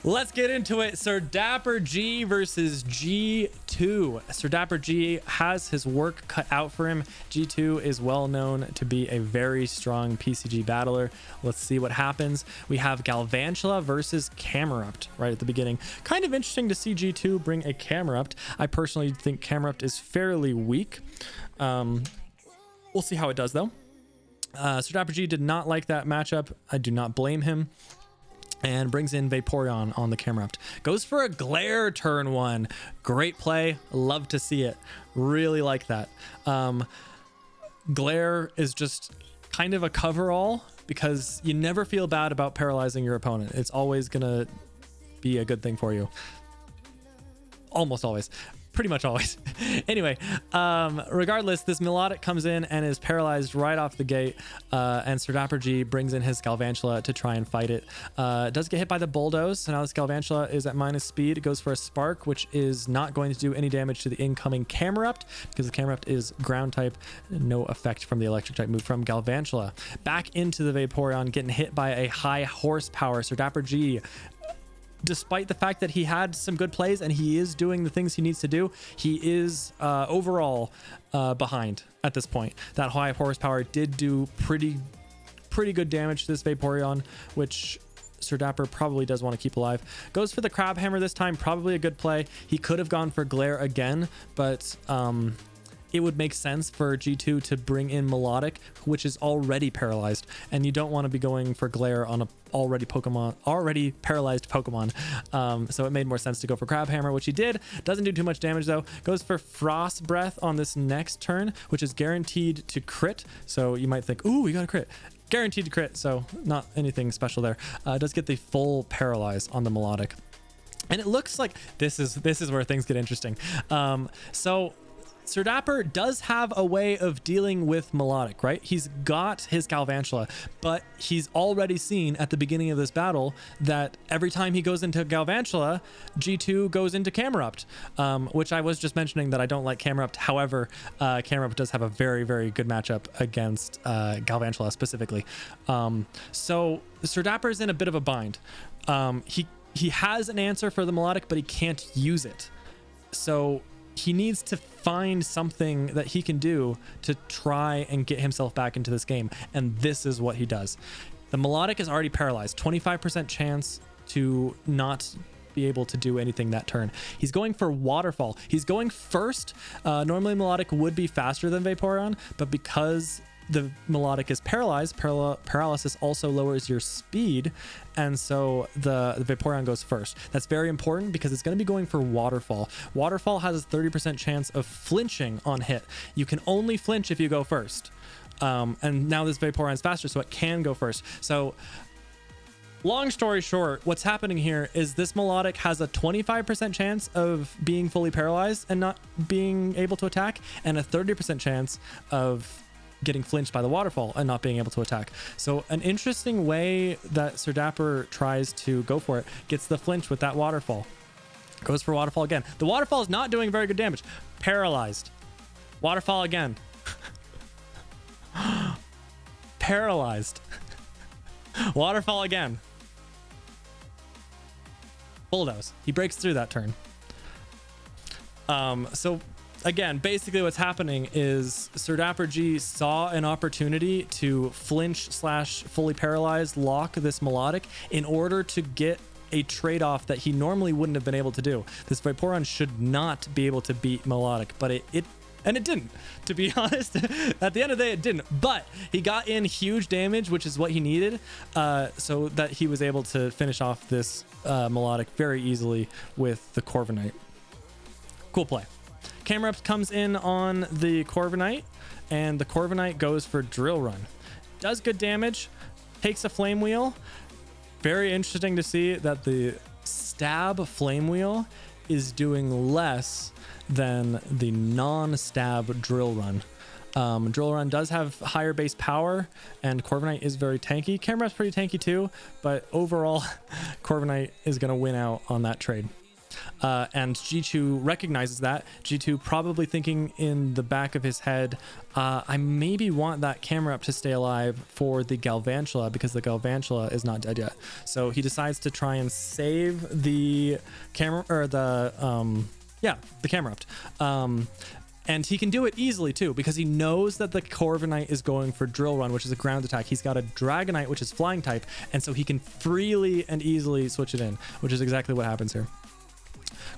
Let's get into it. SirDapperG versus G2. SirDapperG has his work cut out for him. G2 is well known to be a very strong PCG battler. Let's see what happens. We have Galvantula versus Camerupt right at the beginning. Kind of interesting to see G2 bring a Camerupt. I personally think Camerupt is fairly weak. We'll see how it does though. SirDapperG did not like that matchup. I do not blame him. And brings in Vaporeon on the Camerupt. Goes for a Glare turn one. Great play. Love to see it. Really like that. Glare is just kind of a coverall because you never feel bad about paralyzing your opponent. It's always going to be a good thing for you. Almost always. Pretty much always. Anyway, regardless, this Melodic comes in and is paralyzed right off the gate, and SirDapperG brings in his Galvantula to try and fight it. Does get hit by the Bulldoze, so now this Galvantula is at minus speed. It goes for a Spark, which is not going to do any damage to the incoming Camerupt because the Camerupt is ground type. No effect from the electric type move from Galvantula. Back into the Vaporeon, getting hit by a high horsepower. SirDapperG, despite the fact that he had some good plays and he is doing the things he needs to do, he is overall behind at this point. That high horsepower did do pretty good damage to this Vaporeon, which SirDapper probably does want to keep alive. Goes for the Crab Hammer this time, probably a good play. He could have gone for Glare again, but it would make sense for G2 to bring in Melodic, which is already paralyzed, and you don't want to be going for Glare on a already paralyzed Pokemon. So it made more sense to go for Crab Hammer, which he did. Doesn't do too much damage though. Goes for Frost Breath on this next turn, which is guaranteed to crit. So you might think, ooh, we got a crit. Guaranteed to crit, so not anything special there. Does get the full paralyze on the Melodic. And it looks like this is where things get interesting. So SirDapper does have a way of dealing with Melodic, right? He's got his Galvantula, but he's already seen at the beginning of this battle that every time he goes into Galvantula, G2 goes into Camerupt, which I was just mentioning that I don't like Camerupt. However, Camerupt does have a very, very good matchup against Galvantula specifically. So SirDapper is in a bit of a bind. He has an answer for the Melodic, but he can't use it. So he needs to find something that he can do to try and get himself back into this game. And this is what he does. The Melodic is already paralyzed. 25% chance to not be able to do anything that turn. He's going for Waterfall. He's going first. Normally Melodic would be faster than Vaporeon, but because the Melodic is paralyzed, paralysis also lowers your speed, and so the Vaporeon goes first. That's very important because it's going to be going for Waterfall. Waterfall has a 30% chance of flinching on hit. You can only flinch if you go first, and now this Vaporeon is faster, so it can go first. So long story short, what's happening here is this Melodic has a 25% chance of being fully paralyzed and not being able to attack, and a 30% chance of getting flinched by the Waterfall and not being able to attack. So an interesting way that SirDapper tries to go for it, gets the flinch with that Waterfall. Goes for Waterfall again. The Waterfall is not doing very good damage. Paralyzed. Waterfall again. Paralyzed. Waterfall again. Bulldoze. He breaks through that turn. So again, basically what's happening is SirDapperG saw an opportunity to flinch / fully paralyzed lock this Melodic in order to get a trade-off that he normally wouldn't have been able to do. This Vaporeon should not be able to beat Melodic, but it didn't, to be honest. At the end of the day, it didn't, but he got in huge damage, which is what he needed, so that he was able to finish off this Melodic very easily with the Corviknight. Cool play. Camerupt comes in on the Corviknight, and the Corviknight goes for Drill Run. Does good damage, takes a Flame Wheel. Very interesting to see that the stab Flame Wheel is doing less than the non-stab Drill Run. Drill Run does have higher base power, and Corviknight is very tanky. Camurupt's pretty tanky too, but overall, Corviknight is going to win out on that trade. And G2 recognizes that. G2 probably thinking in the back of his head, I maybe want that camera up to stay alive for the Galvantula because the Galvantula is not dead yet. So he decides to try and save the camera, or the camera up. And he can do it easily too, because he knows that the Corviknight is going for Drill Run, which is a ground attack. He's got a Dragonite, which is flying type, and so he can freely and easily switch it in, which is exactly what happens here.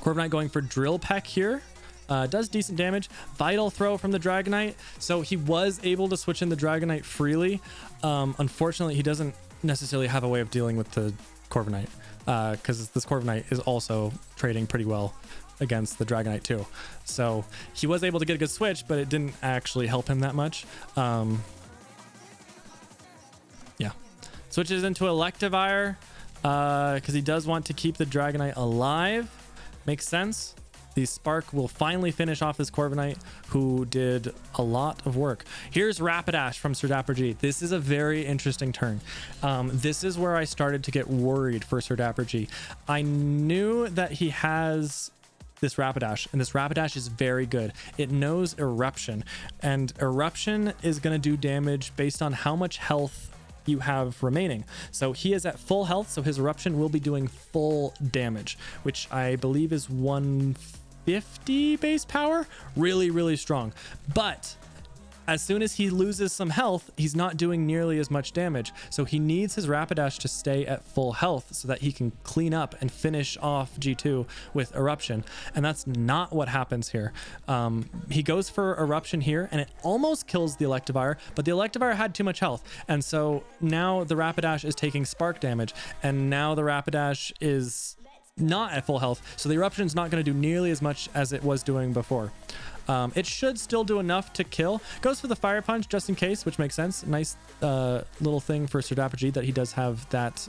Corviknight going for Drill Peck here. Does decent damage. Vital Throw from the Dragonite. So he was able to switch in the Dragonite freely. Unfortunately, he doesn't necessarily have a way of dealing with the Corviknight, because this Corviknight is also trading pretty well against the Dragonite too. So he was able to get a good switch, but it didn't actually help him that much. Yeah. Switches into Electivire, because he does want to keep the Dragonite alive. Makes sense. The Spark will finally finish off this Corviknight, who did a lot of work. Here's Rapidash from SirDapperG. This is a very interesting turn. This is where I started to get worried for SirDapperG. I knew that he has this Rapidash, and this Rapidash is very good. It knows Eruption, and Eruption is going to do damage based on how much health you have remaining. So he is at full health, so his Eruption will be doing full damage, which I believe is 150 base power. Really strong. But as soon as he loses some health, he's not doing nearly as much damage. So he needs his Rapidash to stay at full health so that he can clean up and finish off G2 with Eruption. And that's not what happens here. He goes for Eruption here, and it almost kills the Electivire, but the Electivire had too much health. And so now the Rapidash is taking Spark damage, and now the Rapidash is not at full health. So the Eruption is not going to do nearly as much as it was doing before. It should still do enough to kill. Goes for the Fire Punch just in case, which makes sense. Nice little thing for SirDapperG that he does have that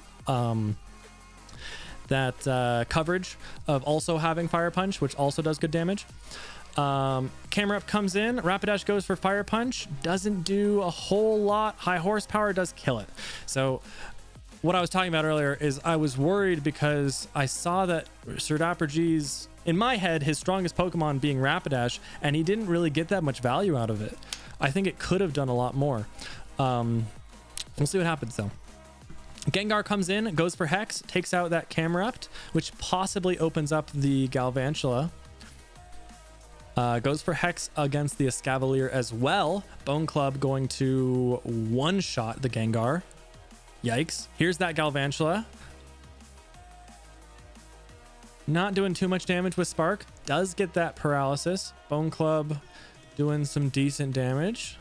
coverage of also having Fire Punch, which also does good damage. Camera Up comes in. Rapidash goes for Fire Punch. Doesn't do a whole lot. High Horsepower does kill it. So what I was talking about earlier is I was worried because I saw that SirDapperG's, in my head, his strongest Pokemon being Rapidash, and he didn't really get that much value out of it. I think it could have done a lot more. We'll see what happens though. Gengar comes in, goes for Hex, takes out that Camerupt, which possibly opens up the Galvantula. Goes for Hex against the Escavalier as well. Bone Club going to one-shot the Gengar. Yikes. Here's that Galvantula. Not doing too much damage with Spark. Does get that Paralysis. Bone Club doing some decent damage.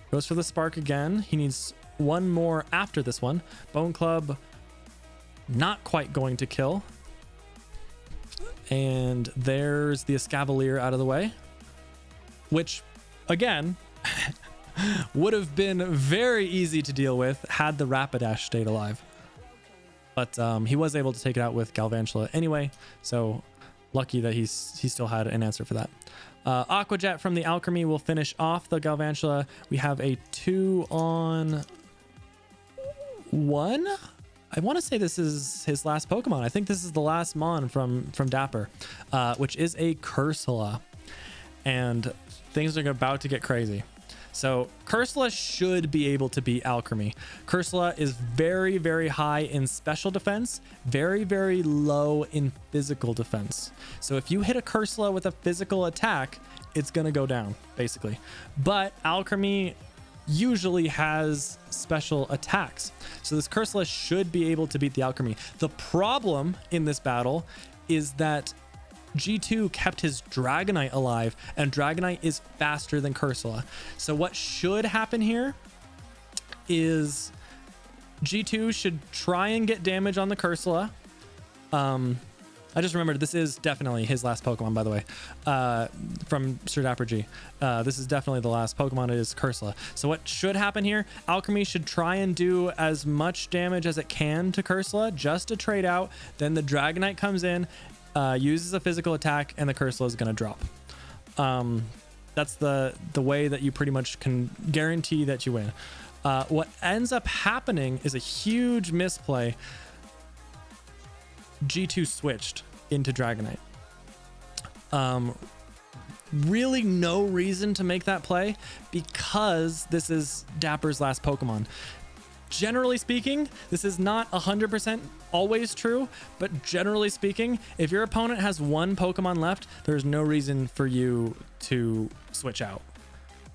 Goes for the Spark again. He needs one more after this one. Bone Club not quite going to kill. And there's the Escavalier out of the way, which again would have been very easy to deal with had the Rapidash stayed alive. But he was able to take it out with Galvantula anyway, so lucky that he still had an answer for that. Aqua Jet from the Alchemy will finish off the Galvantula. We have a 2-on-1. I want to say this is his last Pokemon. I think this is the last Mon from Dapper, which is a Cursula. And things are about to get crazy. So Cursula should be able to beat Alchemy. Cursula is very high in special defense, very low in physical defense. So if you hit a Cursula with a physical attack, it's going to go down, basically. But Alchemy usually has special attacks. So this Cursula should be able to beat the Alchemy. The problem in this battle is that G2 kept his Dragonite alive, and Dragonite is faster than Cursula. So what should happen here is G2 should try and get damage on the Cursula. I just remembered this is definitely his last Pokemon, by the way, from SirDapperG. This is definitely the last Pokemon. It is Cursula. So what should happen here? Alchemy should try and do as much damage as it can to Cursula just to trade out. Then the Dragonite comes in, uses a physical attack, and the Cursula is going to drop. That's the way that you pretty much can guarantee that you win. What ends up happening is a huge misplay. G2 switched into Dragonite. Really no reason to make that play because this is Dapper's last Pokemon. Generally speaking, this is not 100% always true, but generally speaking, if your opponent has one Pokemon left, there's no reason for you to switch out.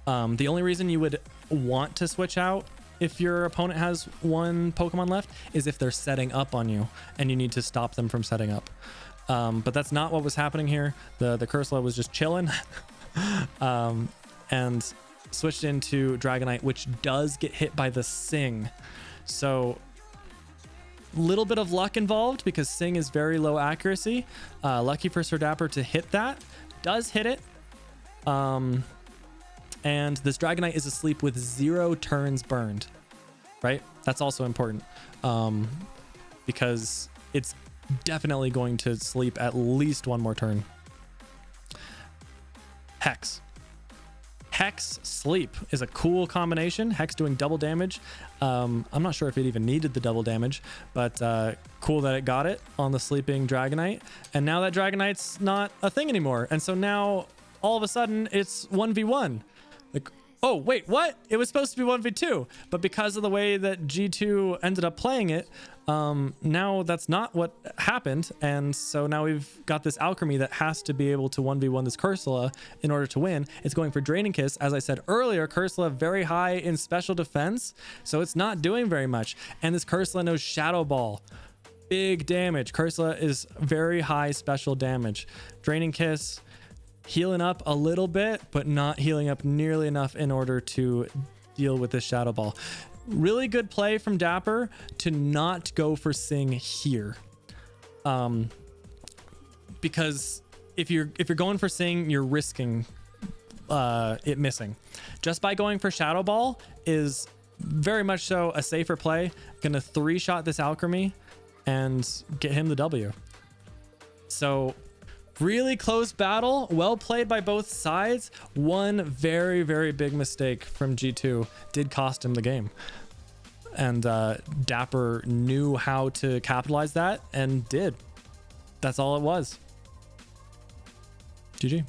The only reason you would want to switch out if your opponent has one Pokemon left is if they're setting up on you and you need to stop them from setting up. But that's not what was happening here. The Cursula was just chilling and switched into Dragonite, which does get hit by the Sing. So a little bit of luck involved because Sing is very low accuracy. Lucky for SirDapper to hit that. Does hit it. And this Dragonite is asleep with 0 turns burned, right? That's also important because it's definitely going to sleep at least one more turn. Hex Sleep is a cool combination. Hex doing double damage. I'm not sure if it even needed the double damage, but cool that it got it on the sleeping Dragonite. And now that Dragonite's not a thing anymore. And so now all of a sudden it's 1v1. Like, oh, wait, what? It was supposed to be 1v2, but because of the way that G2 ended up playing it, now that's not what happened. And so now we've got this Alchemy that has to be able to 1v1 this Cursula in order to win. It's going for Draining Kiss. As I said earlier, Cursula very high in special defense, so it's not doing very much. And this Cursula knows Shadow Ball. Big damage. Cursula is very high special damage. Draining Kiss, healing up a little bit, but not healing up nearly enough in order to deal with this Shadow Ball. Really good play from Dapper to not go for Sing here. Because if you're going for Sing, you're risking it missing. Just by going for Shadow Ball is very much so a safer play. Gonna 3-shot this Alchemy and get him the W. So really close battle, well played by both sides. One very, very big mistake from G2 did cost him the game. And Dapper knew how to capitalize that and did. That's all it was. GG.